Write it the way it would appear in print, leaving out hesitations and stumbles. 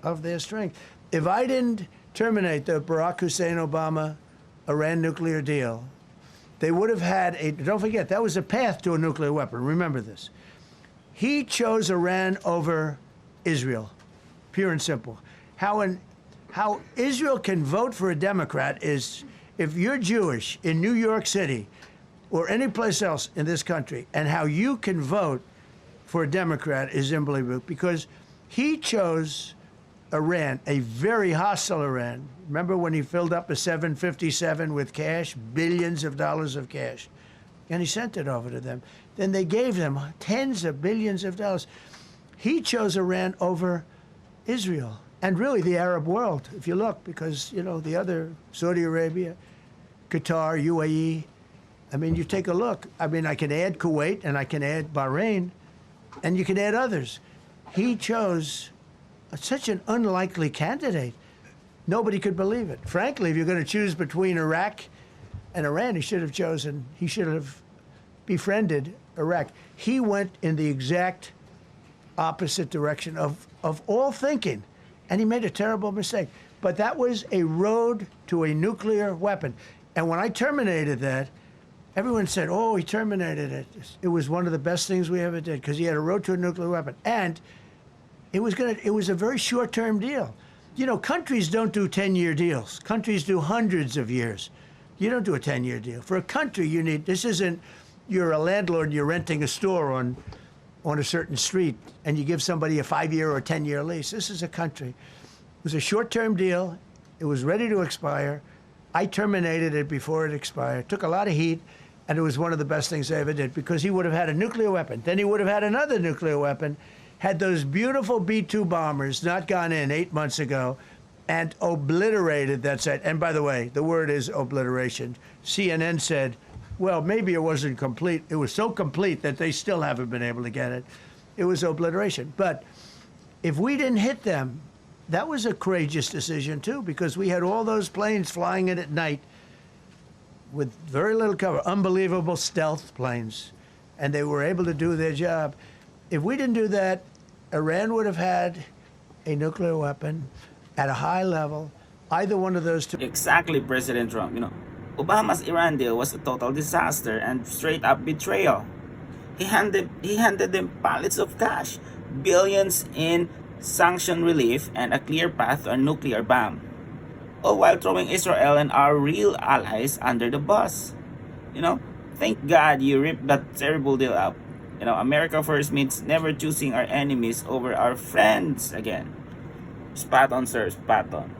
of their strength. If I didn't terminate the Barack Hussein Obama Iran nuclear deal, they would have had don't forget, that was a path to a nuclear weapon. Remember this. He chose Iran over Israel, pure and simple. How Israel can vote for a Democrat is if you're Jewish in New York City or any place else in this country, and how you can vote for a Democrat is unbelievable, because he chose Iran, a very hostile Iran. Remember when he filled up a 757 with cash, billions of dollars of cash, and he sent it over to them. Then they gave them tens of billions of dollars. He chose Iran over Israel and really the Arab world, if you look, because, you know, the other, Saudi Arabia, Qatar, UAE, I mean, you take a look. I mean, I can add Kuwait and I can add Bahrain, and you can add others. He chose such an unlikely candidate. Nobody could believe it. Frankly, if you're going to choose between Iraq and Iran, he should have befriended Iraq. He went in the exact opposite direction of all thinking, and he made a terrible mistake. But that was a road to a nuclear weapon. And when I terminated that, everyone said, oh, he terminated it. It was one of the best things we ever did, because he had a road to a nuclear weapon. And it was a very short-term deal. You know, countries don't do 10-year deals. Countries do hundreds of years. You don't do a 10-year deal. For a country, this isn't, you're a landlord and you're renting a store on a certain street and you give somebody a 5-year or a 10-year lease. This is a country. It was a short-term deal. It was ready to expire. I terminated it before it expired. Took a lot of heat, and it was one of the best things I ever did, because he would have had a nuclear weapon. Then he would have had another nuclear weapon, had those beautiful B-2 bombers not gone in 8 months ago and obliterated that site. And by the way, the word is obliteration. CNN said, well, maybe it wasn't complete. It was so complete that they still haven't been able to get it. It was obliteration. But if we didn't hit them, that was a courageous decision, too, because we had all those planes flying in at night with very little cover, unbelievable stealth planes, and they were able to do their job. If we didn't do that, Iran would have had a nuclear weapon at a high level, either one of those two. Exactly, President Trump. You know, Obama's Iran deal was a total disaster and straight up betrayal. He handed them pallets of cash, billions in sanction relief, and a clear path to a nuclear bomb, all while throwing Israel and our real allies under the bus. You know, thank God you ripped that terrible deal up. You know, America first means never choosing our enemies over our friends again. Spot on, sir, spot on.